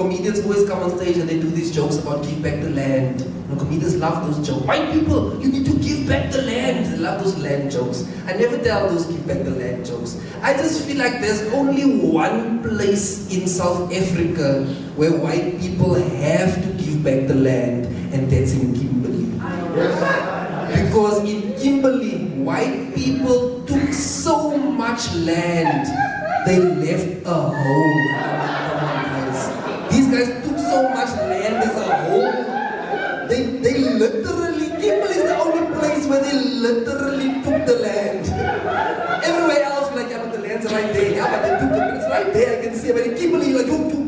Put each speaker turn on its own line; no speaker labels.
Comedians always come on stage and they do these jokes about give back the land. Comedians love those jokes. White people, you need to give back the land. They love those land jokes. I never tell those give back the land jokes. I just feel like there's only one place in South Africa where white people have to give back the land, and that's in Kimberley. Because in Kimberley, white people took so much land, they left a hole. These guys took so much land as a whole. They literally, Kimberley is the only place where they literally took the land. Everywhere else, like, yeah, but the land's right there. Yeah, but they took it, it's right there, I can see it. But in Kimberley, like, you